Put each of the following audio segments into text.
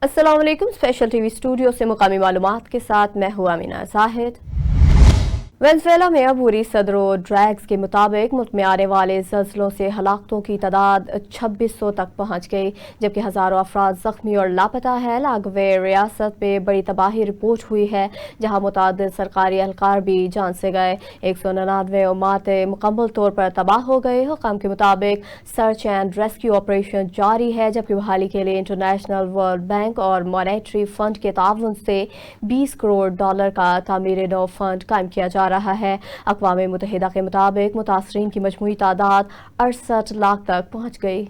अस्सलाम वालेकुम। Special TV studio से मुकामी मालूमात के साथ मैं हूँ अमीना जाहिद। वेनेज़ुएला में अबूरी सदरों ड्रैग्स के मुताबिक मुल्क में आने वाले ज़ल्ज़लों से हलाकतों की तादाद 2600 तक पहुँच गई, जबकि हज़ारों अफराद ज़ख्मी और लापता है। लागवे रियासत में बड़ी तबाही रिपोर्ट हुई है, जहाँ मुतादिद सरकारी एहलकार भी जान से गए। 199 उम्मातें मुकम्मल तौर पर तबाह हो गई। हुकाम के मुताबिक सर्च एंड रेस्क्यू ऑपरेशन जारी है, जबकि बहाली के लिए इंटरनेशनल वर्ल्ड बैंक और मॉनेटरी फंड के ताउन से $20 करोड़ का तामीर नौ फंड कायम किया जा रहा है। अक़वाम मुत्तहिदा के मुताबिक मुतासरीन की मजमूई तादाद 68 लाख तक पहुँच गई।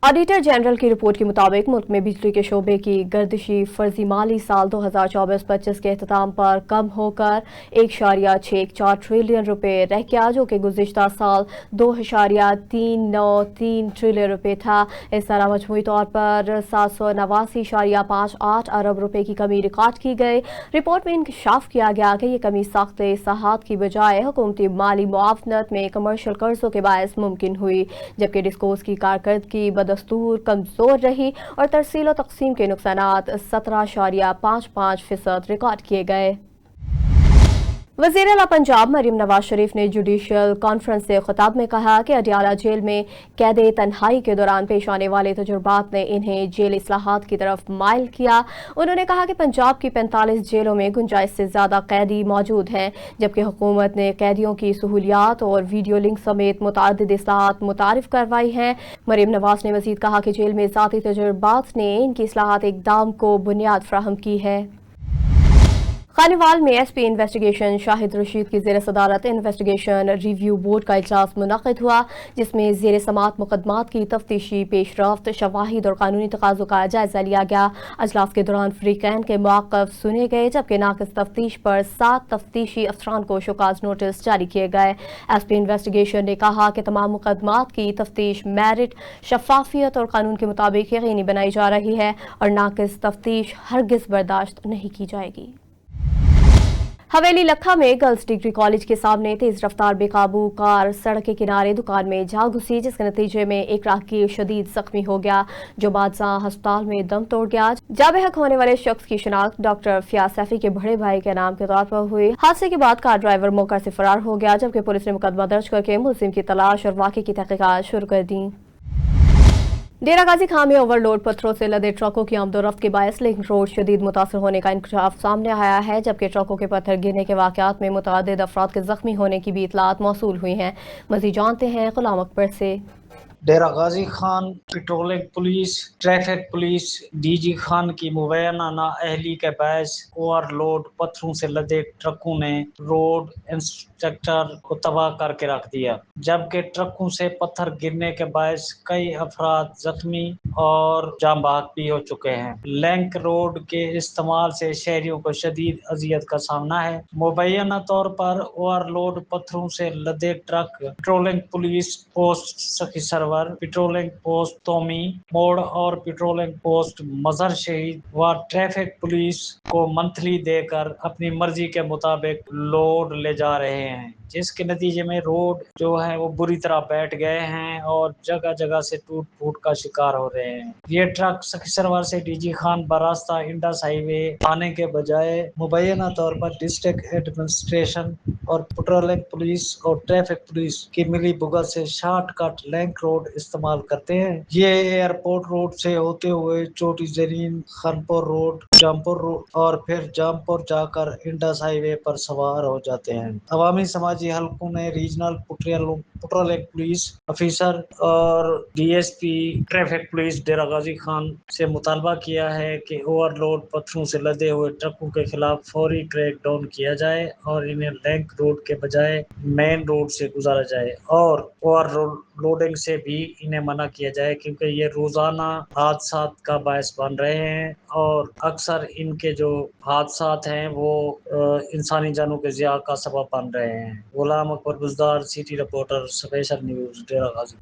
ऑडिटर जनरल की रिपोर्ट के मुताबिक मुल्क में बिजली के शोबे की गर्दिशी फर्जी माली साल 2024-25 के अख्ताम पर कम होकर 1.64 ट्रिलियन रुपए रह गया, जो कि गुज़िश्ता साल 2.393 ट्रिलियन रुपए था। इस तरह मजमूई तौर पर 789.58 अरब रुपए की कमी रिकॉर्ड की गई। रिपोर्ट में इंकशाफ किया गया कि ये कमी सख्त इस्लाहात की बजाय हुकूमती माली मुआवनत में कमर्शियल कर्जों के बायस मुमकिन हुई, जबकि डिस्कोस की कारकर्दगी दस्तूर कमजोर रही और तरसील और तकसीम के नुकसानात 17.55% रिकॉर्ड किए गए। वज़ीर आला पंजाब मरीम नवाज शरीफ ने जुडिशल कॉन्फ्रेंस से खिताब में कहा कि अडियाला जेल में कैद तन्हाई के दौरान पेश आने वाले तजुर्बात ने इन्हें जेल इस्लाहात की तरफ माइल किया। उन्होंने कहा कि पंजाब की 45 जेलों में गुंजाइश से ज़्यादा कैदी मौजूद हैं, जबकि हुकूमत ने कैदियों की सहूलियात और वीडियो लिंक समेत मुतअद्दिद इस्लाहात मुतारिफ करवाई हैं। मरीम नवाज ने मज़ीद कहा कि जेल में ज़ाती तजुर्बात ने इनकी इस्लाहात इक़दाम को बुनियाद फराहम की है। खानीवाल में SP इन्वेस्टिगेशन शाहिद रशीद की ज़ेर सदारत इन्वेस्टिगेशन रिव्यू बोर्ड का इजलास मुनक़िद हुआ, जिसमें ज़ेर समात मुकदमात की तफ्तीशी पेशरफ्त, शवाहिद और कानूनी तकाज़ों का जायज़ा लिया गया। अजलास के दौरान फ़रीक़ैन के मौक़िफ़ सुने गए, जबकि नाक़िस तफ्तीश पर 7 तफ्तीशी अफसरान को शोकाज़ नोटिस जारी किए गए। SP इन्वेस्टिगेशन ने कहा कि तमाम मुकदमात की तफ्तीश मेरिट, शफाफियत और कानून के मुताबिक यकीनी बनाई जा रही है और नाक़िस तफ्तीश हरगिज़ बर्दाश्त नहीं की जाएगी। हवेली लखा में गर्ल्स डिग्री कॉलेज के सामने तेज रफ्तार बेकाबू कार सड़क के किनारे दुकान में जा घुसी, जिसके नतीजे में एक राहगीर शदीद जख्मी हो गया, जो बादशाह अस्पताल में दम तोड़ गया। जाबेहक होने वाले शख्स की शिनाख्त डॉक्टर फियाज सैफी के बड़े भाई के नाम के तौर पर हुई। हादसे के बाद कार ड्राइवर मौका से फरार हो गया, जबकि पुलिस ने मुकदमा दर्ज करके मुलजिम की तलाश और वाक़े की तहकीकात शुरू कर दी। डेरा गाजी खां में ओवरलोड पत्थरों से लदे ट्रकों की आमदोरफ्त के बायस लिंक रोड शदीद मुतासर होने का इंकशाफ सामने आया है, जबकि ट्रकों के पत्थर गिरने के वाक़यात में मुतअद्दिद अफराद के जख्मी होने की भी इतलात मौसूल हुई हैं। मज़ीद जानते हैं गुलाम अकबर से। Dera Ghazi Khan patrolling police, traffic police DG Khan की मुबैना नाअहली के बायस ओवरलोड पत्थरों से लदे ट्रकों ने रोड इंस्ट्रक्टर को तबाह करके रख दिया, जबकि ट्रकों से पत्थर गिरने के बायस कई अफराद जख्मी और जाम बहक भी हो चुके हैं। लिंक रोड के इस्तेमाल से शहरियों को शदीद अजियत का सामना है। मुबैना तौर पर ओवरलोड पत्थरों से लदे ट्रक पेट्रोलिंग पुलिस पोस्ट सखी सरवर, पेट्रोलिंग पोस्ट तोमी मोड़ और पेट्रोलिंग पोस्ट मजहर शहीद व ट्रैफिक पुलिस को मंथली देकर अपनी मर्जी के मुताबिक लोड ले जा रहे हैं, जिसके नतीजे में रोड जो है वो बुरी तरह बैठ गए हैं और जगह जगह से टूट फूट का शिकार हो रहे हैं। ये ट्रक सखीसरवर से DG खान बरास्ता इंडस हाईवे आने के बजाय मुबैना तौर पर डिस्ट्रिक्ट एडमिनिस्ट्रेशन और पेट्रोलिंग पुलिस और ट्रैफिक पुलिस की मिली भुगत से शॉर्टकट लिंक रोड इस्तेमाल करते हैं। ये एयरपोर्ट रोड से होते हुए चोटी जरीन, खानपुर रोड, जामपुर रोड और फिर जामपुर जाकर इंडस हाईवे पर सवार हो जाते हैं। अवामी समाजी हलकों ने रीजनल पेट्रोलिंग पुलिस ऑफिसर और DSP ट्रैफिक पुलिस डेरा गाजी खान से मुतालबा किया है कि ओवरलोड पत्थरों से लदे हुए ट्रकों के खिलाफ फौरी क्रैक डाउन किया जाए और इन्हें लिंक रोड के बजाय मेन रोड से गुजारा जाए और ओवरलोडिंग से भी इन्हें मना किया जाए, क्योंकि ये रोजाना हादसात का बायस बन रहे हैं और अक्सर इनके जो हादसात हैं वो इंसानी जानों के ज़िया का सबब बन रहे हैं। Ghulam Akbar Buzdar, city reporter, special news, Dera Ghazi.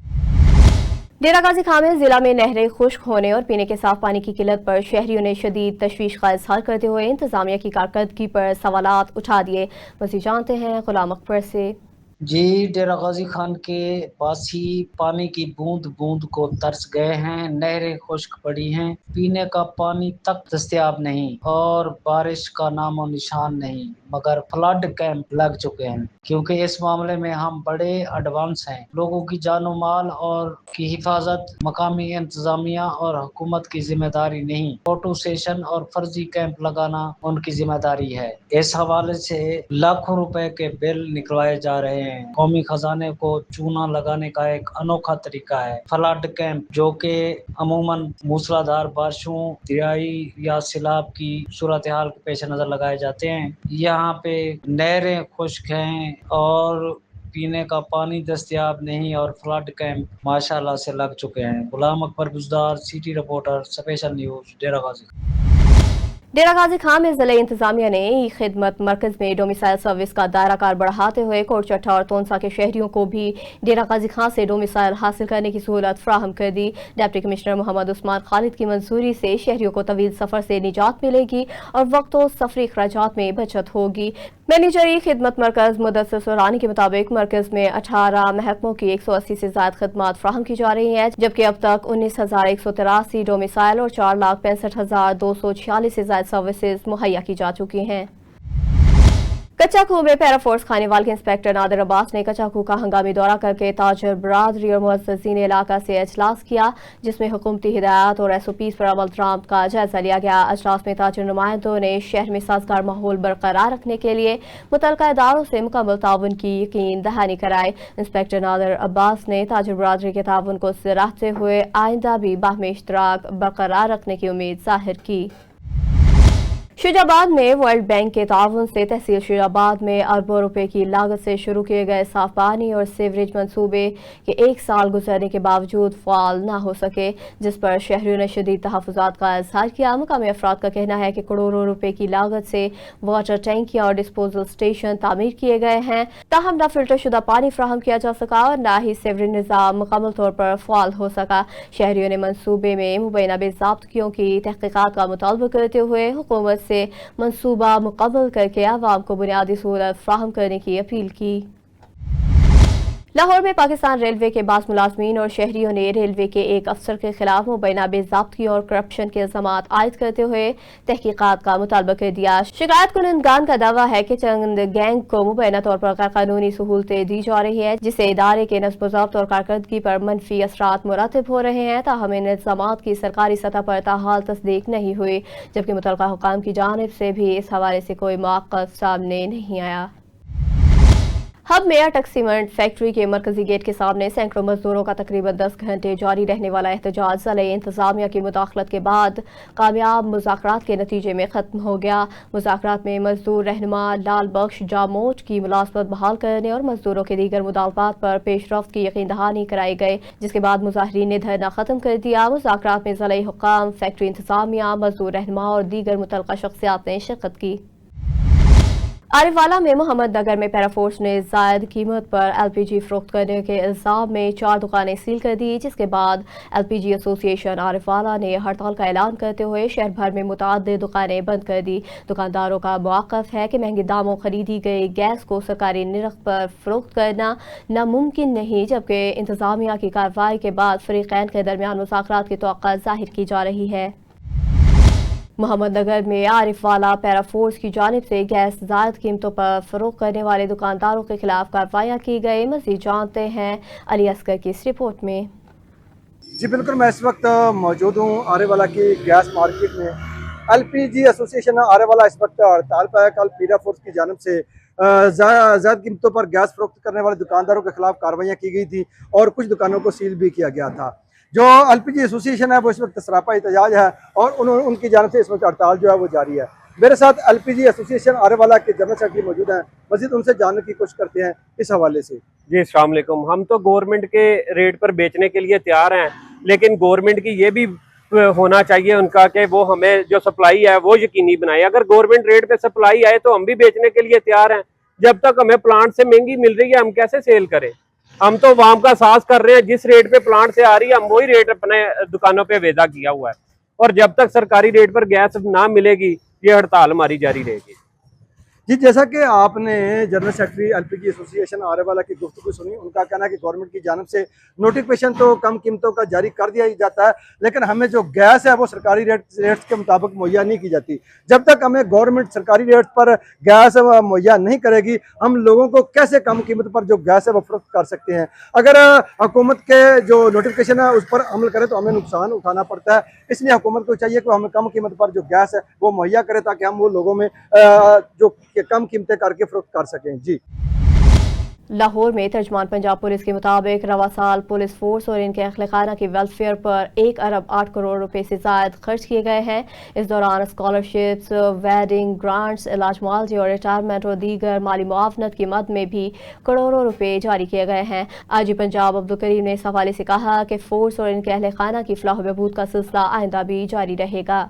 Dera Ghazi Khan में जिला में नहरें खुश्क होने और पीने के साफ पानी की किल्लत पर शहरियों ने शदीद तशवीश का इजहार करते हुए इंतजामिया की कारकर्दगी पर सवालात उठा दिए। मज़ीद जानते हैं गुलाम अकबर से। जी, डेरा गाजी खान के वासी पानी की बूंद बूंद को तरस गए हैं। नहरें खुश्क पड़ी हैं, पीने का पानी तक दस्तयाब नहीं और बारिश का नामो निशान नहीं। मगर फ्लड कैंप लग चुके हैं, क्योंकि इस मामले में हम बड़े एडवांस हैं। लोगों की जानो माल और की हिफाजत मकामी इंतजामिया और हुकूमत की जिम्मेदारी नहीं। फोटो सेशन और फर्जी कैंप लगाना उनकी जिम्मेदारी है। इस हवाले से लाखों रुपए के बिल निकलवाए जा रहे हैं। कौमी खजाने को चूना लगाने का एक अनोखा तरीका है फ्लड कैंप, जो कि अमूमन मूसलाधार बारिशों, दरियाई या सैलाब की सूरत हाल के पेश नजर लगाए जाते हैं। यहाँ पे नहरें खुश्क हैं और पीने का पानी दस्तयाब नहीं और फ्लड कैंप माशाल्लाह से लग चुके हैं। Ghulam Akbar Buzdar, city reporter, special news, Dera Ghazi. Dera Ghazi Khan में जिले इंतजामिया ने ई खिदमत मरकज में डोमिसाइल सर्विस का दायरा कार बढ़ाते हुए कोट चट्टा और तोनसा के शहरियों को भी डेरा गाजी खान से डोमिसाइल हासिल करने की सहूलत फ्राहम कर दी। डिप्टी कमिश्नर मोहम्मद उस्मान खालिद की मंजूरी से शहरियों को तवील सफर से निजात मिलेगी और वक्त और सफरी अखराजात में बचत होगी। मैनेजर ई खिदमत मरकज मुदस्सिर सुरानी के मुताबिक मरकज में 18 महकमों की 180 से ज्यादा खदमात फ्राहम की जा रही हैं, जबकि अब तक 19,183 डोमिसाइल और 4,65,246 से ज्यादा सर्विसेज मुहैया की जा चुकी हैं। कच्चा खूह में पैरा फोर्स खानेवाल के इंस्पेक्टर नादिर अब्बास ने कच्चा खूह का हंगामी दौरा करके ताजर बरादरी और मुअज़्ज़िज़ीन इलाका से इजलास किया, जिसमें हुकूमती हिदायत और SOPs पर अमल दरामद का जायजा लिया गया। इजलास में ताजर नुमाइंदों ने शहर में साजगार माहौल बरकरार रखने के लिए मुतल्लिका इदारों से मुकम्मल ताउन की यकीन दहानी कराई। इंस्पेक्टर नादिर अब्बास ने ताजर बरादरी के ताउन को सराहते हुए आइंदा भी बाहमी इश्तराक बरकरार रखने की उम्मीद जाहिर की। शुजाबाद में वर्ल्ड बैंक के ताउन से तहसील शुजाबाद में अरबों रुपए की लागत से शुरू किए गए साफ पानी और सीवरेज मंसूबे के 1 साल गुजरने के बावजूद फाल न हो सके, जिस पर शहरियों ने शदीद तहफ़्फ़ुज़ात का इज़हार किया। मुकामी अफराद का कहना है कि करोड़ों रुपए की लागत से वाटर टैंकियाँ और डिस्पोजल स्टेशन तामीर किए गए हैं, ताहम न फिल्टर शुदा पानी फ्राहम किया जा सका और न ही सीवरेज निज़ाम मुकम्मल तौर पर फाल हो सका। शहरियों ने मंसूबे में मुबैना बेज़ाब्तियों की तहक़ीक़ात का मुतालबा करते हुए हुकूमत से मंसूबा मुकम्मल करके आवाम को बुनियादी सहूलत फ्राहम करने की अपील की। लाहौर में पाकिस्तान रेलवे के बास मुलाजमीन और शहरियों ने रेलवे के एक अफसर के खिलाफ मुबैना बेज़ाब्ती और करप्शन के इल्ज़ामात आयद करते हुए तहकीकात का मुतालबा कर दिया। शिकायत कुनंदगान का दावा है कि चंद गैंग को मुबैना तौर पर गैर कानूनी सहूलतें दी जा रही है, जिससे इदारे के नस्ब ज़ब्त और कारकर्दगी पर मनफी असरात मुरातिब हो रहे हैं। ताहम इन इल्ज़ामात की सरकारी सतह पर ताहाल तस्दीक नहीं हुई, जबकि मुतल्लिका हुकाम की जानिब से भी इस हवाले से कोई मौक़िफ़ सामने नहीं आया। हब में अटक सीमेंट फैक्ट्री के मरकजी गेट के सामने सैकड़ों मजदूरों का तकरीबन 10 घंटे जारी रहने वाला एहतजाज ज़िले इंतजामिया की मुदाखलत के बाद कामयाब मुज़ाकरात के नतीजे में ख़त्म हो गया। मुज़ाकरात में मजदूर रहनुमा लाल बख्श जामोट की मुलाज़मत बहाल करने और मजदूरों के दीगर मुतालबात पर पेशरफ्त की यकीन दहानी कराई गई, जिसके बाद मुज़ाहिरीन ने धरना ख़त्म कर दिया। मुज़ाकरात में ज़िले हुक्काम, फैक्ट्री इंतजामिया, मजदूर रहनुमा और दीगर मुतल्लिका शख्सियात ने शिरकत की। आरिफवाला में मोहम्मद नगर में पैराफोर्स ने जायद कीमत पर LPG फरोख्त करने के इल्जाम में 4 दुकानें सील कर दी, जिसके बाद LPG एसोसिएशन आरिफवाला ने हड़ताल का ऐलान करते हुए शहर भर में मुतअद्दिद दुकानें बंद कर दी। दुकानदारों का मौक़िफ़ है कि महंगे दामों खरीदी गई गैस को सरकारी निरख पर फरोख्त करना नामुमकिन नहीं, जबकि इंतजामिया की कार्रवाई के बाद फरीक़ैन के दरमियान मुज़ाकरात की तवक्को ज़ाहिर की जा रही है। मोहम्मद नगर में आरिफवाला पैराफोर्स की जानिब से गैस जायद कीमतों पर फरोख्त करने वाले दुकानदारों के खिलाफ कार्रवाइयाँ की गई। मज़ीद जानते हैं अली असगर की इस रिपोर्ट में। जी बिल्कुल, मैं इस वक्त मौजूद हूँ आरेवाला की गैस मार्केट में। LPG एसोसिएशन आरेवाला इस वक्त हड़ताल पर है। कल पैराफोर्स की जानिब से ज़्यादा कीमतों पर गैस फरोख्त करने वाले दुकानदारों के खिलाफ कार्रवाइयाँ की गई थी और कुछ दुकानों को सील भी किया गया था। जो LPG एसोसिएशन है वो इस वक्त सरापा एहतजाज है और उनकी जानिब से इस वक्त हड़ताल जो है वो जारी है। मेरे साथ LPG एसोसिएशन आरेवाला के जनरल सेक्रेटरी मौजूद हैं, मज़ीद उनसे जानने की कोशिश करते हैं इस हवाले से। जी अस्सलाम वालेकुम। हम तो गवर्नमेंट के रेट पर बेचने के लिए तैयार हैं, लेकिन गवर्नमेंट की ये भी होना चाहिए उनका कि वो हमें जो सप्लाई है वो यकीनी बनाए। अगर गवर्नमेंट रेट पे सप्लाई आए तो हम भी बेचने के लिए तैयार हैं। जब तक हमें प्लांट से महंगी मिल रही है हम कैसे सेल करें? हम तो वाम का साथ कर रहे हैं, जिस रेट पे प्लांट से आ रही है हम वही रेट अपने दुकानों पे वेदा किया हुआ है, और जब तक सरकारी रेट पर गैस ना मिलेगी ये हड़ताल हमारी जारी रहेगी। जी, जैसा कि आपने जनरल सेक्रेटरी एलपीजी एसोसिएशन आरेवाला की गुफ्तगू सुनी, उनका कहना है कि गवर्नमेंट की जानिब से नोटिफिकेशन तो कम कीमतों का जारी कर दिया ही जाता है, लेकिन हमें जो गैस है वो सरकारी रेट्स के मुताबिक मुहैया नहीं की जाती। जब तक हमें गवर्नमेंट सरकारी रेट पर गैस मुहैया नहीं करेगी, हम लोगों को कैसे कम कीमत पर जो गैस है वो फरोख्त कर सकते हैं। अगर हुकूमत के जो नोटिफिकेशन है उस पर अमल करें तो हमें नुकसान उठाना पड़ता है, इसलिए हुकूमत को चाहिए कि हमें कम कीमत पर जो गैस है वो मुहैया करे, ताकि हम वो लोगों में जो कम कीमतें करके फरोख्त कर सकें। जी, लाहौर में तर्जमान पंजाब पुलिस के मुताबिक रवा साल पुलिस फोर्स और इनके अहलखाना की वेलफेयर पर 1 अरब 8 करोड़ रुपए से ज़ायद खर्च किए गए हैं। इस दौरान स्कॉलरशिप्स, वेडिंग ग्रांट्स, इलाज मुआवजे और रिटायरमेंट और दीगर माली मुआवनत की मद में भी करोड़ों रुपए जारी किए गए हैं। आईजी पंजाब अब्दुल करीम ने इस हवाले से कहा कि फोर्स और इनके अहलखाना की फलाह व बहबूद का सिलसिला आइंदा भी जारी रहेगा।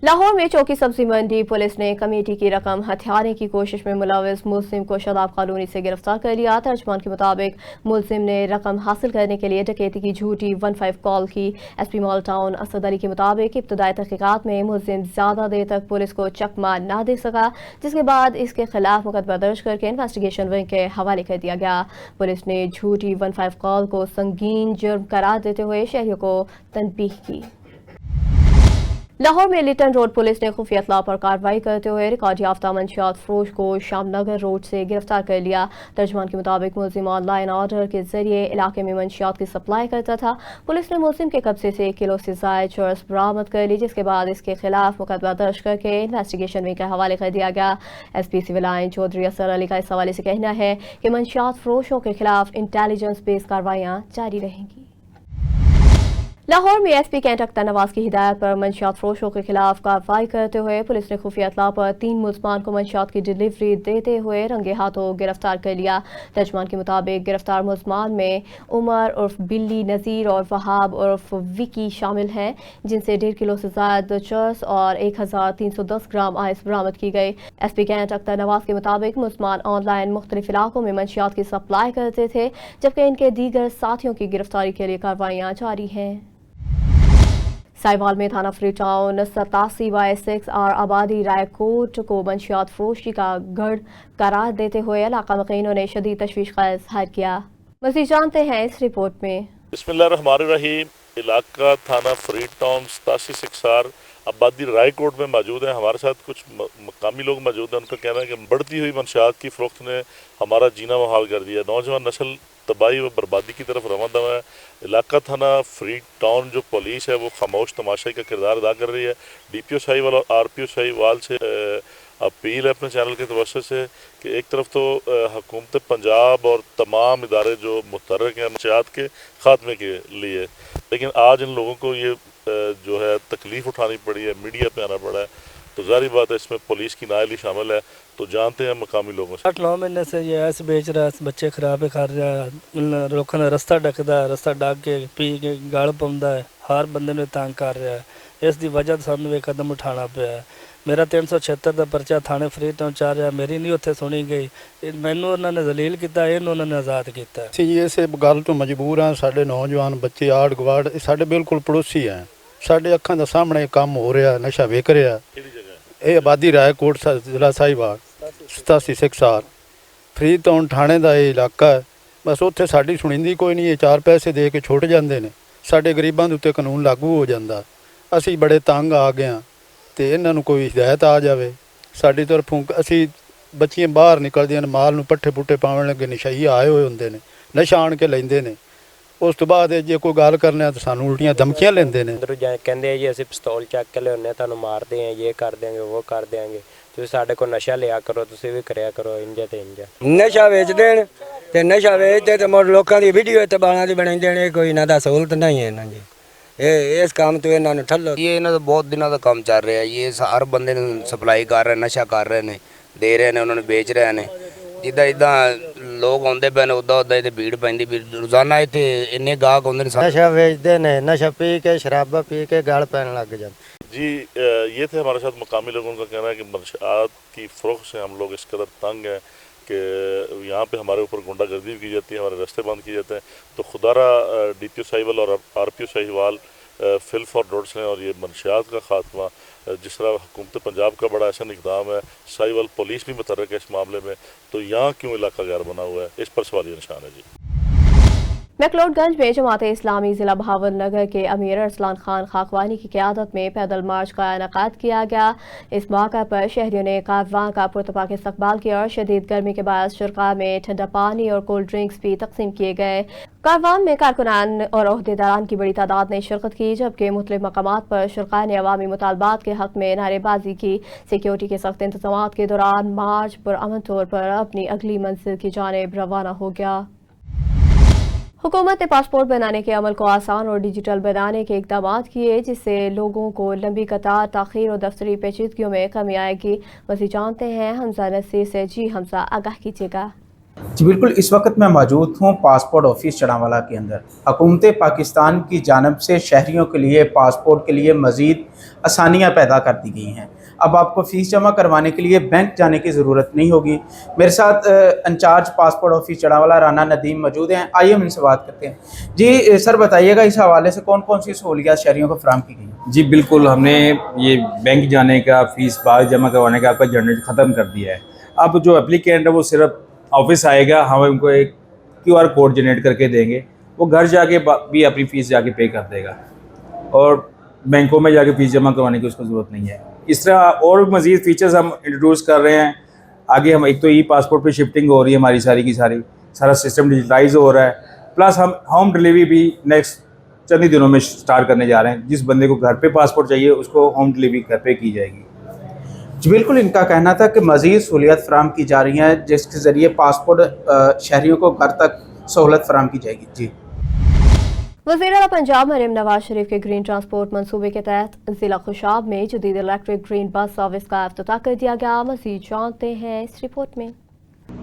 लाहौर में चौकी सब्जी मंडी पुलिस ने कमेटी की रकम हथियाने की कोशिश में मुलविस मुल्जिम को शराब कॉलोनी से गिरफ्तार कर लिया। तर्जमान के मुताबिक मुल्जिम ने रकम हासिल करने के लिए डकैती की झूठी 15 कॉल की। SP mall town Asad Ali के मुताबिक इब्तदाई तहकीकात में मुल्जिम ज्यादा देर तक पुलिस को चकमा न दे सका, जिसके बाद इसके खिलाफ मुकदमा दर्ज करके इन्वेस्टिगेशन विंग के हवाले कर दिया गया। पुलिस ने झूठी 15 कॉल को संगीन जुर्म करार देते हुए शहरियों को तनबीह की। लाहौर में लिटन रोड पुलिस ने खुफिया इत्तला पर कार्रवाई करते हुए रिकॉर्ड याफ्ता मंशियात फरोश को शामनगर रोड से गिरफ्तार कर लिया। तर्जमान के मुताबिक मुल्जिम ऑनलाइन ऑर्डर के जरिए इलाके में मंशियात की सप्लाई करता था। पुलिस ने मुल्जिम के कब्जे से 1 किलो से ज़ायद चरस बरामद कर ली, जिसके बाद इसके खिलाफ मुकदमा दर्ज करके इन्वेस्टिगेशन विंग के हवाले कर दिया गया। एसपी सिविल लाइन चौधरी असर अली का इस हवाले से कहना है कि मंशियात फरोशों के खिलाफ इंटेलिजेंस बेस्ड कार्रवाइयाँ जारी रहेंगी। लाहौर में एसपी कैंट अख्तर नवाज की हिदायत पर मंशियात फरोशों के खिलाफ कार्रवाई करते हुए पुलिस ने खुफिया इत्तला पर 3 मुल्जिमान को मंशियात की डिलीवरी देते हुए रंगे हाथों गिरफ्तार कर लिया। तर्जमान के मुताबिक गिरफ्तार मुल्जिमान में उमर उर्फ बिल्ली, नज़ीर और वहाब उर्फ विकी शामिल हैं, जिनसे 1.5 किलो से ज़ायद चरस और 1310 ग्राम आइस बरामद की गई। एसपी कैंट अख्तर नवाज के मुताबिक मुल्जिमान ऑनलाइन मुख्तलिफ इलाकों में मंशियात की सप्लाई करते थे, जबकि इनके दीगर साथियों की गिरफ्तारी के लिए कार्रवाइयाँ जारी हैं। साहिवाल में थाना फ्री टाउन 87/6 और आबादी रायकोट को मंशियात फरोशी का गढ़ करार देते हुए इलाका मुकीनों ने शदीद तशवीश का इजहार किया। मज़ीद जानते हैं इस रिपोर्ट में। बिस्मिल्लाहिर्रहमानिर्रहीम। इलाका थाना फ्री टाउन 87/6 आबादी रायकोट में मौजूद है। हमारे साथ कुछ मकामी लोग मौजूद हैं। उनका कहना है कि बढ़ती हुई मंशियात की फ़रोख्त ने हमारा जीना मुहाल कर दिया। नौजवान नस्ल तबाही व बर्बादी की तरफ रवाना है। इलाका थाना फ्री टाउन जो पुलिस है वो खामोश तमाशाई का किरदार अदा कर रही है। DPO साहिवाल और RPO साहिवाल से अपील है अपने चैनल के तवज्जो से कि एक तरफ तो हुकूमत पंजाब और तमाम इदारे जो मुतहर्रिक हैं मंशियात के ख़ात्मे के लिए, लेकिन आज इन लोगों को ये जो है तकलीफ़ उठानी पड़ी है, मीडिया पे आना पड़ा है, तो ज़ाहिर बात है इसमें पुलिस की नाअहली शामिल है। तो जानते हैं मकामी लोगों से। 8-9 महीने से ये ऐसे बेच रहा है, बच्चे खराब कर रहा है, लोगों ने रस्ता डकदा है, रस्ता डक के पी के गल पाਉਂਦਾ है, हर बंदे ने तंग कर रहा है। इस दी वजह तो सानू एक कदम उठाना पिया है। मेरा 376 का परचा थाने फ्री टाउन चल रहा, मेरी नहीं उत्थे सुनी गई। मैनू उन्होंने जलील किया, इन्होंने उन्होंने आज़ाद किया। ਅਸੀਂ ਇਸੇ ਗੱਲ ਤੋਂ ਮਜਬੂਰ ਹਾਂ। ਸਾਡੇ ਨੌਜਵਾਨ ਬੱਚੇ ਆੜ ਗਵਾੜ ਸਾਡੇ ਬਿਲਕੁਲ ਪੜੋਸੀ ਹੈ। ਸਾਡੇ ਅੱਖਾਂ ਦੇ ਸਾਹਮਣੇ ਕੰਮ ਹੋ ਰਿਹਾ, ਨਸ਼ਾ ਵਿਕ ਰਿਹਾ। ਇਹ ਆਬਾਦੀ ਰਾਏਕੋਟ ਜ਼ਿਲ੍ਹਾ ਸਾਹੀਵਾਲ 87/6 ਫਰੀ ਟਾਊਨ ਥਾਣੇ ਦਾ ਇਹ ਇਲਾਕਾ ਹੈ। ਬਸ ਉੱਥੇ ਸਾਡੀ ਸੁਣੀਂਦੀ ਕੋਈ ਨਹੀਂ। ਇਹ 4 ਪੈਸੇ ਦੇ ਕੇ ਛੁੱਟ ਜਾਂਦੇ ਨੇ। ਸਾਡੇ ਗਰੀਬਾਂ ਦੇ ਉੱਤੇ ਕਾਨੂੰਨ ਲਾਗੂ ਹੋ ਜਾਂਦਾ। ਅਸੀਂ ਬੜੇ ਤੰਗ ਆ ਗਏ ਹਾਂ ਤੇ ਇਹਨਾਂ ਨੂੰ ਕੋਈ ਹਿਦਾਇਤ ਆ ਜਾਵੇ ਸਾਡੀ ਤਰਫੋਂ। ਅਸੀਂ ਬੱਚੀਆਂ ਬਾਹਰ ਨਿਕਲਦੀਆਂ ਨੇ, ਮਾਲ ਨੂੰ ਪੱਠੇ ਪੁੱਠੇ ਪਾਉਣ ਲੱਗੇ ਨਸ਼ਈ ਆਏ ਹੋਏ ਹੁੰਦੇ ਨੇ, ਨਸ਼ਾ ਆਣ ਕੇ ਲੈਂਦੇ ਨੇ। ਉਸ ਤੋਂ ਬਾਅਦ ਜੇ ਕੋਈ ਗੱਲ ਕਰਨੇ ਆ ਤਾਂ ਸਾਨੂੰ ਉਲਟੀਆਂ ਧਮਕੀਆਂ ਲੈਂਦੇ ਨੇ। ਅੰਦਰੋਂ ਕਹਿੰਦੇ ਆ ਜੀ ਅਸੀਂ ਪਿਸਤੌਲ ਚੱਕ ਕੇ ਲਿਆਉਂਦੇ, ਤੁਹਾਨੂੰ ਮਾਰਦੇ ਆ, ਇਹ ਕਰ ਦਿਆਂਗੇ, ਉਹ ਕਰ ਦਿਆਂਗੇ, ਤੁਸੀਂ ਸਾਡੇ ਕੋਲ ਨਸ਼ਾ ਲਿਆ ਕਰੋ, ਤੁਸੀਂ ਵੀ ਕਰਿਆ ਕਰੋ ਇੰਜਾ ਤੇ ਇੰਜਾ। ਨਸ਼ਾ ਵੇਚਦੇ ਨੇ ਤੇ ਨਸ਼ਾ ਵੇਚਦੇ ਤੇ ਮੁੜ ਲੋਕਾਂ ਦੀ ਵੀਡੀਓ ਤੇ ਬਾਲਾਂ ਦੀ ਬਣਾਉਂਦੇ ਨੇ। ਕੋਈ ਇਹਨਾਂ ਦਾ ਸਹੂਲਤ ਨਹੀਂ ਹੈ ਇਹਨਾਂ ਦੀ। ਇਹ ਇਸ ਕੰਮ ਤੋਂ ਇਹਨਾਂ ਨੂੰ ਠੱਲੋ। ਇਹ ਇਹਨਾਂ ਦਾ ਬਹੁਤ ਦਿਨਾਂ ਦਾ ਕੰਮ ਚੱਲ ਰਿਹਾ। ਇਹ ਹਰ ਬੰਦੇ ਨੂੰ ਸਪਲਾਈ ਕਰ ਰਹੇ, ਨਸ਼ਾ ਕਰ ਰਹੇ ਨੇ, ਦੇ ਰਹੇ ਨੇ, ਉਹਨਾਂ ਨੂੰ ਵੇਚ ਰਹੇ ਨੇ। ਜਿੱਦਾਂ ਜਿੱਦਾਂ ਲੋਕ ਆਉਂਦੇ ਪਏ ਨੇ ਉੱਦਾਂ ਉੱਦਾਂ ਇੱਥੇ ਭੀੜ ਪੈਂਦੀ ਵੀ ਰੋਜ਼ਾਨਾ ਇੱਥੇ ਇੰਨੇ ਗਾਹਕ ਆਉਂਦੇ ਨੇ। ਨਸ਼ਾ ਵੇਚਦੇ ਨੇ, ਨਸ਼ਾ ਪੀ ਕੇ ਸ਼ਰਾਬਾਂ ਪੀ ਕੇ ਗਲ ਪੈਣ ਲੱਗ ਜਾਂਦੇ। जी ये थे हमारे साथ मकामी लोगों का कहना है कि मंशियात की फ़रोख्त से हम लोग इस कदर तंग हैं कि यहाँ पे हमारे ऊपर गुंडागर्दी भी की जाती है, हमारे रास्ते बंद किए जाते हैं। तो खुदारा DPO साहिवाल और RPO साहिवाल फिल्फ और डोडसलें और ये मंशियात का खात्मा, जिस तरह हुकूमत पंजाब का बड़ा अहसन इकदाम है, साहिवाल पुलिस भी मुतहर्रिक है इस मामले में, तो यहाँ क्यों इलाका गैर बना हुआ है, इस पर सवालिया निशान है जी। मैक्लोडगंज में जमात इस्लामी जिला बहावलनगर के अमीर अरसलान खान खाकवानी की क़यादत में पैदल मार्च का इनेकाद किया गया। इस मौका पर शहरियों ने कारवां का पुरतपाक इस्तकबाल किया और शदीद गर्मी के बाद शुरका में ठंडा पानी और कोल्ड ड्रिंक्स भी तकसीम किए गए। कारवां में कारकुनान और ओहदेदारान की बड़ी तादाद ने शिरकत की, जबकि मुख्तलिफ मकामात पर शुरका ने अवामी मुतालबात के हक में नारेबाजी की। सिक्योरिटी के सख्त इंतजामात के दौरान मार्च पुरअमन तौर पर अपनी अगली मंजिल की जानिब रवाना हो गया। हुकूमत ने पासपोर्ट बनाने के अमल को आसान और डिजिटल बनाने के इक़दाम किए, जिससे लोगों को लंबी कतार, ताख़ीर और दफ्तरी पेचीदगियों में कमी आएगी। मज़ीद जानते हैं हमजा नसीर से। जी हमजा, आगाह कीजिएगा। जी बिल्कुल, इस वक्त मैं मौजूद हूँ पासपोर्ट ऑफिस चढ़ावाला के अंदर। हुकूमत पाकिस्तान की जानिब से शहरियों के लिए पासपोर्ट के लिए मज़ीद आसानियाँ पैदा कर दी गई हैं। अब आपको फ़ीस जमा करवाने के लिए बैंक जाने की ज़रूरत नहीं होगी। मेरे साथ इंचार्ज पासपोर्ट ऑफिस चढ़ावाला राना नदीम मौजूद हैं। आइए हम इनसे बात करते हैं। जी सर, बताइएगा इस हवाले से कौन कौन सी सहूलियात शहरियों को फराहम की गई? जी बिल्कुल, हमने ये बैंक जाने का, फ़ीस बाहर जमा करवाने का आपका जनरेट ख़त्म कर दिया है। अब जो एप्लीकेंट है वो सिर्फ ऑफिस आएगा, हम उनको एक QR कोड जनरेट करके देंगे, वो घर जाके भी अपनी फ़ीस जाके पे कर देगा और बैंकों में जाके फ़ीस जमा करवाने की उसको ज़रूरत नहीं है। इस तरह और भी मज़ीद फ़ीचर्स हम इंट्रोड्यूस कर रहे हैं आगे। हम एक तो ई पासपोर्ट पे शिफ्टिंग हो रही है हमारी सारी की सारी, सारा सिस्टम डिजिटाइज हो रहा है, प्लस हम होम डिलीवरी भी नेक्स्ट चंद ही दिनों में स्टार्ट करने जा रहे हैं। जिस बंदे को घर पे पासपोर्ट चाहिए उसको होम डिलीवरी घर पे की जाएगी। जी बिल्कुल, इनका कहना था कि मज़ीद सहूलियत फराहम की जा रही हैं, जिसके ज़रिए पासपोर्ट शहरियों को घर तक सहूलत फराहम की जाएगी। जी वज़ीर आला पंजाब मरियम नवाज शरीफ के ग्रीन ट्रांसपोर्ट मंसूबे के तहत जिला खुशाब में जदीद इलेक्ट्रिक ग्रीन बस सर्विस का इफ्तिताह कर दिया गया। मज़ीद जानते हैं इस रिपोर्ट में।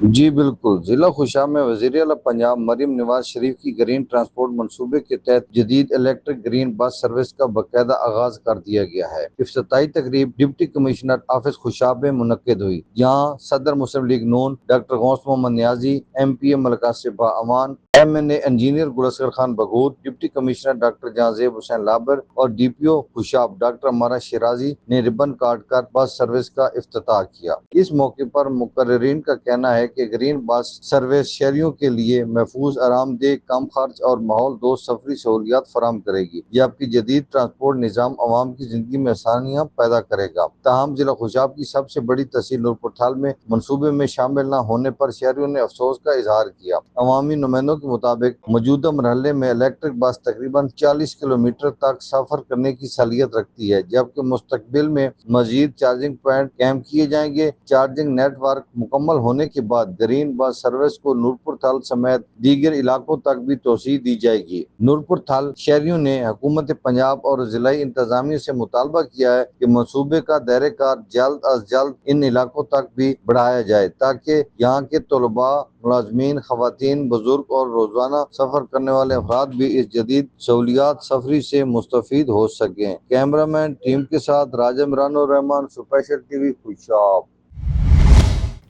जी बिल्कुल, जिला खुशाब में वज़ीर आला पंजाब मरियम नवाज शरीफ की ग्रीन ट्रांसपोर्ट मंसूबे के तहत जदीद इलेक्ट्रिक ग्रीन बस सर्विस का बाकायदा आगाज कर दिया गया है। इफ्तिताही तकरीब डिप्टी कमिश्नर ऑफिस खुशाब में मुनक्किद हुई। यहाँ सदर Muslim League Noon doctor Ghaus Mohammad Niazi, MPA Malka Siba Aman, MNA engineer गुलस्कर खान बगूर, deputy commissioner doctor Jahanzeb Hussain लाबर और DPO खुशाब डॉक्टर अमारा शिराजी ने रिबन काट कर बस सर्विस का इफ्तिताह किया। इस मौके पर मुकर्रिरीन का कहना है कि ग्रीन बस सर्विस शहरियों के लिए महफूज, आरामदेह, कम खर्च और माहौल दोस्त सफरी सहूलियात फराम करेगी, जबकि जदीद ट्रांसपोर्ट निज़ाम अवाम की जिंदगी में आसानियाँ पैदा करेगा। ताहम जिला खुशाब की सबसे बड़ी तहसील नूरपुर थाल में मनसूबे में शामिल न होने पर शहरियों ने अफसोस का इजहार किया। अवामी नुमाइंदों के मुताबिक मौजूदा मरहले में इलेक्ट्रिक बस तकरीबन 40 किलोमीटर तक सफर करने की सलाहियत रखती है, जबकि मुस्तकबिल में मजीद चार्जिंग पॉइंट कायम किए जाएंगे। चार्जिंग नेटवर्क मुकम्मल होने के बाद ग्रीन बस सर्विस को नूरपुर थाल समेत दीगर इलाकों तक भी तोसी दी जाएगी। नूरपुर थाल शहरियों ने हुकूमत पंजाब और जिलाई इंतजामिया से मुतालबा किया है कि मनसूबे का दायरे कार जल्द अज जल्द इन इलाकों तक भी बढ़ाया जाए, ताकि यहाँ के तलबा, मुलाजमीन, खवातीन, बुजुर्ग और रोजाना सफर करने वाले अफराद भी इस जदीद सहूलियात सफरी से मुस्तफीद हो सकें। कैमरामैन टीम के साथ Raja Imranur Rehman, special TV Khushab.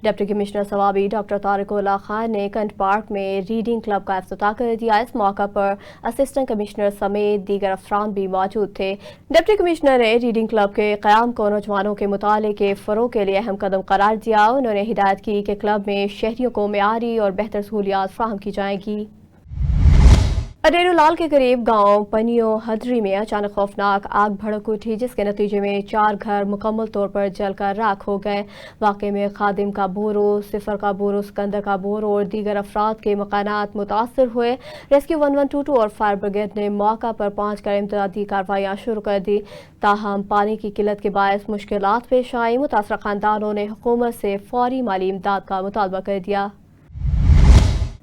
Deputy commissioner Swabi doctor Tariqullah Khan ने कंट पार्क में रीडिंग क्लब का इफ्तिताह कर दिया। इस मौका पर असिस्टेंट कमिश्नर समेत दीगर अफराद भी मौजूद थे। डिप्टी कमिश्नर ने रीडिंग क्लब के क़याम को नौजवानों के मुताले के फ़रोग़ के लिए अहम कदम करार दिया। उन्होंने हिदायत की कि क्लब में शहरियों को मेयारी और बेहतर सहूलियात फराहम की जाएंगी। अडेरू लाल के करीब गांव पनियो हदरी में अचानक खौफनाक आग भड़क उठी, जिसके नतीजे में 4 घर मुकम्मल तौर पर जलकर राख हो गए। वाक़े में खादिम का बोरो, सिफर का बोरो, सिकंदर का बोरो और दीगर अफराद के मकानात मुतासर हुए। रेस्क्यू 1122 और फायर ब्रिगेड ने मौका पर पहुंचकर इमदादी कार्रवाइयाँ शुरू कर दी। ताहम पानी की किल्लत के बायस मुश्किलात पेश आई। मुतासरा खानदानों ने हुकूमत से फौरी माली इमदाद का मुतालबा कर दिया।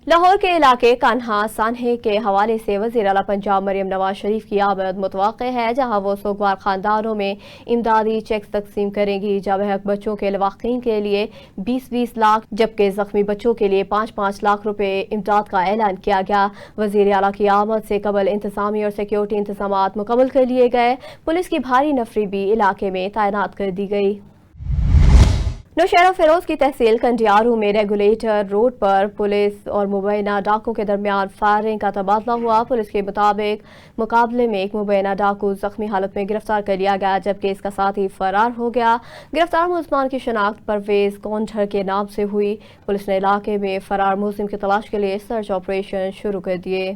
लाहौर के इलाके कान्हा सान्हे के हवाले से वज़ीर आला पंजाब मरियम नवाज शरीफ की आमद मुतवक्के है, जहां वो सोगवार खानदानों में इमदादी चेक तकसीम करेंगी। जाबहक बच्चों के लवाकीन के लिए 20-20 लाख जबकि जख्मी बच्चों के लिए 5-5 लाख रुपए इमदाद का ऐलान किया गया। वज़ीर आला की आमद से कबल इंतजामी और सिक्योरिटी इंतजामात मुकम्मल कर लिए गए। पुलिस की भारी नफरी भी इलाके में तैनात कर दी गई। नौशहरा फिरोज की तहसील कंडियारू में रेगुलेटर रोड पर पुलिस और मुबैना डाकू के दरमियान फायरिंग का तबादला हुआ। पुलिस के मुताबिक मुकाबले में एक मुबैना डाकू जख्मी हालत में गिरफ्तार कर लिया गया, जबकि इसका साथी फरार हो गया। गिरफ्तार मुलजमान की शनाख्त परवेज कौंझर के नाम से हुई। पुलिस ने इलाके में फरार मुलजिम की तलाश के लिए सर्च ऑपरेशन शुरू कर दिए।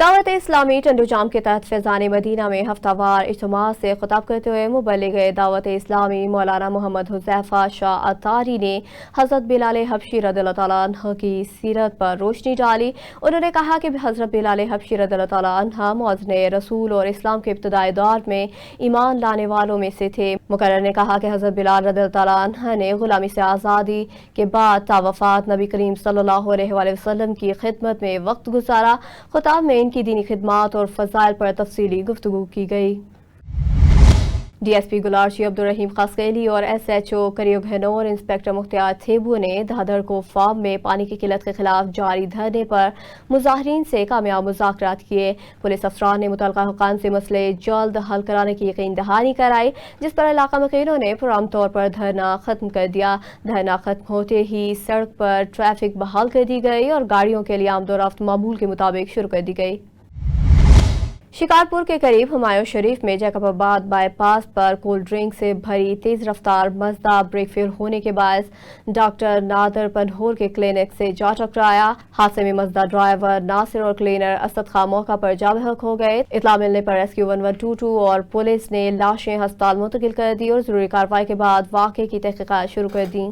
दावत इस्लामी टंडूजाम के तहत फैज़ान मदीना में हफ्तावार इज्तिमा से खिताब करते हुए मुबल्लिग दावत इस्लामी मौलाना मोहम्मद हुज़ैफा शाह अतारी ने हज़रत बिलाल हबशी रज़ियल्लाहु तआला अन्हु की सीरत पर रोशनी डाली। उन्होंने कहा कि हज़रत बिलाल हबशी रज़ियल्लाहु तआला अन्हु मौज़ने रसूल और इस्लाम के इब्तदाई दौर में ईमान लाने वालों में से थे। मुकर्रर ने कहा कि हज़रत बिलाल रज़ियल्लाहु तआला अन्हु ने गुलामी से आज़ादी के बाद तावफ़ात नबी करीम सल्लल्लाहु अलैहि वसल्लम की खिदमत में वक्त गुजारा। खिताब में की दीनी खिदमात और फजाइल पर तफसीली गुफ्तगू की गई। डीएसपी गुलारशी अब्दुर्रहीम खसकेली और एसएचओ करियोघनौर इंस्पेक्टर मुख्तियार थेबू ने धाधर को फार्म में पानी की किल्लत के खिलाफ जारी धरने पर मुजाहरीन से कामयाब मुज़ाकरात किए। पुलिस अफसरान ने मुतल्लिका हुकाम से मसले जल्द हल कराने की यकीन दहानी कराई, जिस पर इलाका मुकीनों ने पुरअमन तौर पर धरना खत्म कर दिया। धरना खत्म होते ही सड़क पर ट्रैफिक बहाल कर दी गई और गाड़ियों के लिए आमदोरफ्त मामूल के मुताबिक शुरू कर दी गई। शिकारपुर के करीब हुमायूं शरीफ में जैकबाबाद बाईपास पर कोल्ड ड्रिंक से भरी तेज रफ्तार मज़दा ब्रेक फेल होने के बायस डॉक्टर नादर पनहोर के क्लिनिक से जा टकराया। हादसे में मज़दा ड्राइवर नासिर और क्लीनर असद खां मौका पर जा बहक हो गए। इत्तला मिलने पर रेस्क्यू 1122 और पुलिस ने लाशें अस्पताल मुंतकिल कर दी और जरूरी कार्रवाई के बाद वाक़े की तहकीकात शुरू कर दी।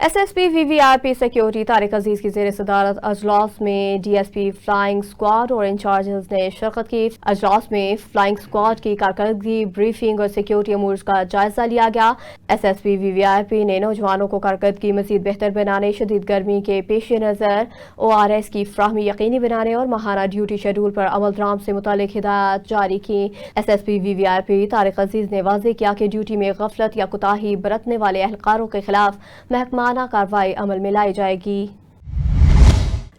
एसएसपी वीवीआईपी सिक्योरिटी तारिक अजीज की ज़ेर सदारत अजलास में डीएसपी फ्लाइंग स्क्वाड और इंचार्जेस ने शिरकत की। अजलास में फ्लाइंग स्क्वाड की कारकर्दगी, ब्रीफिंग और सिक्योरिटी अमूर का जायजा लिया गया। एसएसपी वीवीआईपी ने नौजवानों को कारकर्दगी मजीद बेहतर बनाने, शदीद गर्मी के पेश नज़र ORS की फ्राहमी यकीनी बनाने और माहाना ड्यूटी शेड्यूल पर अमल दराम से मुतालिक हिदायत जारी की। एसएसपी वीवीआईपी तारिक अजीज ने वाज़ेह किया कि ड्यूटी में गफलत या कोताही बरतने वाले एहलकारों के खिलाफ महकमा कार्रवाई अमल में लाई जाएगी।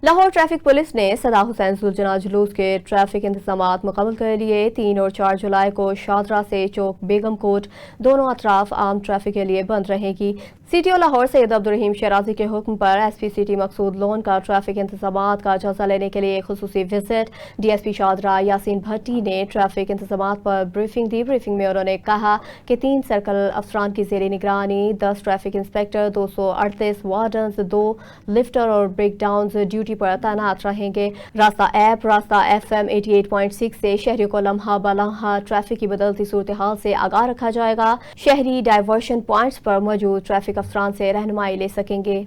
लाहौर ट्रैफिक पुलिस ने सदा हुसैन जुलजना जुलूस के ट्रैफिक इंतजामात मुकम्मल कर लिए। 3 और 4 जुलाई को शादरा से चौक बेगम कोट दोनों अतराफ आम ट्रैफिक के लिए बंद रहेगी। सीटीओ लाहौर सैयद अब्दुर्रहीम शराजी के हुक्म पर एसपी सिटी मकसूद लोन का ट्रैफिक इंतजामात का जायजा लेने के लिए खुसूसी विजिट डीएसपी शादरा यासीन भट्टी ने ट्रैफिक इंतजामात पर ब्रीफिंग दी। ब्रीफिंग में उन्होंने कहा कि 3 सर्कल अफसरान की जेर निगरानी 10 ट्रैफिक इंस्पेक्टर, 238 वार्डन्स, 2 लिफ्टर और ब्रेक डाउन ड्यूटी पर तैनात रहेंगे। रास्ता ऐप, रास्ता FM 88.6 से शहरियों को लम्हा बलम्हा ट्रैफिक की बदलती सूरत हाल से आगाह रखा जाएगा। शहरी डाइवर्शन पॉइंट्स पर मौजूद ट्रैफिक अफसरान से रहनुमाई ले सकेंगे।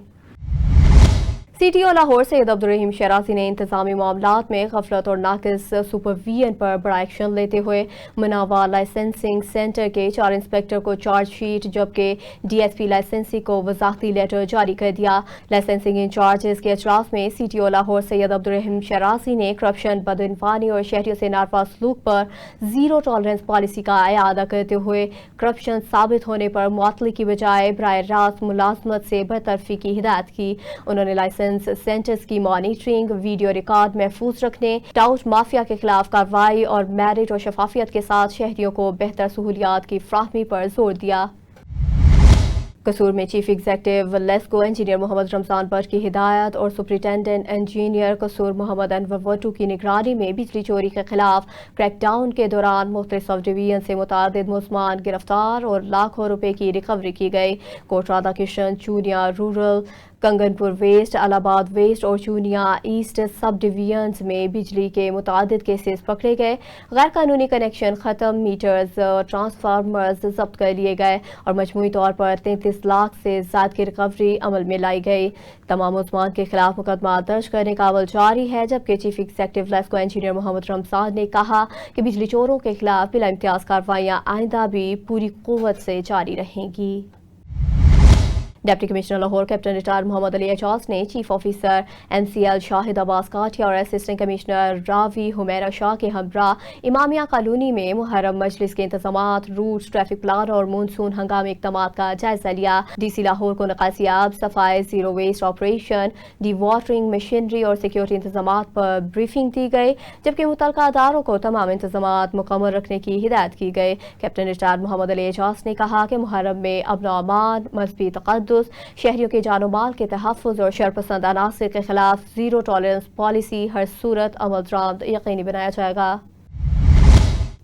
सीटीओ लाहौर सैयद अब्दुर्रहीम शराजी ने इंतजामी मामलात में गफलत और नाकिस सुपरविजन पर बड़ा एक्शन लेते हुए मुनावा लाइसेंसिंग सेंटर के 4 इंस्पेक्टर को चार्जशीट जबकि डीएसपी लाइसेंसिंग को वजाहती लेटर जारी कर दिया। लाइसेंसिंग इंचार्जेस के अजलास में सीटीओ लाहौर सैयद अब्दुर्रहीम शराजी ने करप्शन, बदइनफानी और शहरियों से नारवा सलूक पर जीरो टॉलरेंस पॉलिसी का इआदा करते हुए करप्शन साबित होने पर मुअत्तली की बजाय बराह रास्त मुलाजमत से बरतरफी की हिदायत की। उन्होंने लाइसेंस सेंटर्स की मॉनिटरिंग, वीडियो रिकॉर्ड महफूज रखने, टाउट माफिया के खिलाफ कार्रवाई और मेरिट और शफाफियत के साथ शहरियों को बेहतर सहूलियात की फ्राहमी पर जोर दिया। कसूर में chief executive LESCO engineer Mohammad Ramzan Butt की हिदायत और सुपरिटेंडेंट इंजीनियर कसूर मोहम्मद अनवर वटू की निगरानी में बिजली चोरी के खिलाफ क्रैकडाउन के दौरान मुख्तलिफ सब डिवीजन से मुतादिद मुलजमान गिरफ्तार और लाखों रुपए की रिकवरी की गई। Kot Radha Kishan, Chunian rural, Kanganpur west, Allahabad west और चूनिया ईस्ट सब डिवीजन्स में बिजली के मुतादिद केसेस पकड़े गए। गैर कानूनी कनेक्शन खत्म, मीटर्स, ट्रांसफार्मर्स जब्त कर लिए गए और मजमूई तौर पर 33 लाख से ज़्यादा की रिकवरी अमल में लाई गई। तमाम मुलजमान के खिलाफ मुकदमा दर्ज करने का अमल जारी है, जबकि chief executive LESCO engineer Mohammad Ramzan ने कहा कि बिजली चोरों के खिलाफ बिला इम्तियाज कार्रवाइयाँ आइंदा भी पूरी कुव्वत से जारी रहेंगी। Deputy commissioner Lahore captain retire Mohammad Ali Ejaz ने chief officer NCL Shahid Abbas Kathia और असिस्टेंट कमिश्नर रावी हुमैरा शाह के हमरा इमामिया कॉलोनी में मुहर्रम मजलिस के इंतजामात, रूट्स, ट्रैफिक प्लान और मानसून हंगामी इकदामात का जायजा लिया। DC लाहौर को नकासियाब, सफाई, zero waste operation, dewatering machinery और सिक्योरिटी इंतजामात पर ब्रीफिंग दी गई, जबकि मुतल्लिका अदारों को तमाम इंतजामात मुकम्मल रखने की हिदायत की गई। कैप्टन रिटायर मोहम्मद अली एजाज ने कहा कि मुहर्रम में अमन और अमान, मजहबी तक़द्दुस, शहरियों के जानो माल के तहफ़्फ़ुज़ और शरपसंद अनासर के खिलाफ जीरो टॉलरेंस पॉलिसी हर सूरत अमल दरामद यकीनी बनाया जाएगा।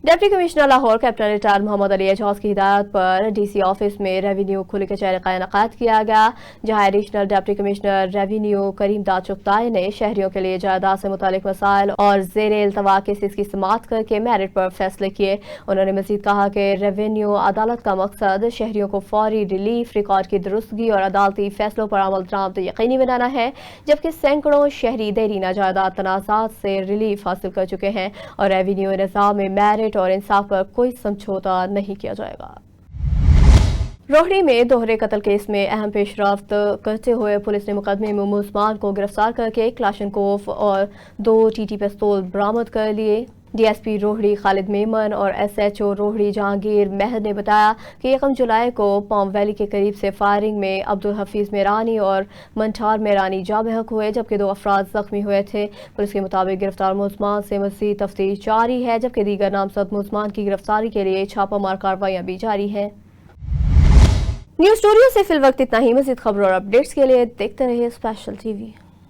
Deputy commissioner Lahore captain retire Mohammad Ali Ejaz की हिदायत पर DC ऑफिस में रेवेन्यू खुली कचहरी का इनेकाद किया गया, जहां एडिशनल डिप्टी कमिश्नर रेवेन्यू करीम दाद चुगताई ने शहरियों के लिए जायदाद से मुतालिक मसाइल और ज़ेर इल्तवा केसेस की समाअत करके मेरिट पर फैसले किए। उन्होंने मजीद कहा कि रेवेन्यू अदालत का मकसद शहरियों को फौरी रिलीफ, रिकॉर्ड की दुरुस्तगी और अदालती फैसलों पर अमल दरामद यकीनी बनाना है, जबकि सैकड़ों शहरी देरीना जायदाद तनाज़ात से रिलीफ हासिल कर चुके हैं और रेवेन्यू निज़ाम में मेरिट और इंसाफ पर कोई समझौता नहीं किया जाएगा। रोहड़ी में दोहरे कत्ल केस में अहम पेशरफ्त करते हुए पुलिस ने मुकदमे में मुलजमान को गिरफ्तार करके क्लाशनकोफ और 2 TT पिस्तौल बरामद कर लिए। DSP रोहड़ी खालिद मेमन और SHO रोहड़ी जहांगीर महर ने बताया कि 1 जुलाई को पॉम वैली के करीब से फायरिंग में अब्दुल हफीज मेरानी और मंठार मेरानी जाँ बहक हुए, जबकि 2 अफराद जख्मी हुए थे। पुलिस के मुताबिक गिरफ्तार मुलजमान से मज़ीद तफ्तीश जारी है, जबकि दीगर नामजद मुलजमान की गिरफ्तारी के लिए छापामार कार्रवाइयाँ भी जारी हैं। न्यूज़ स्टूडियो से फिल वक्त इतना ही। मज़ीद खबरों और अपडेट्स के लिए देखते रहिए स्पेशल TV।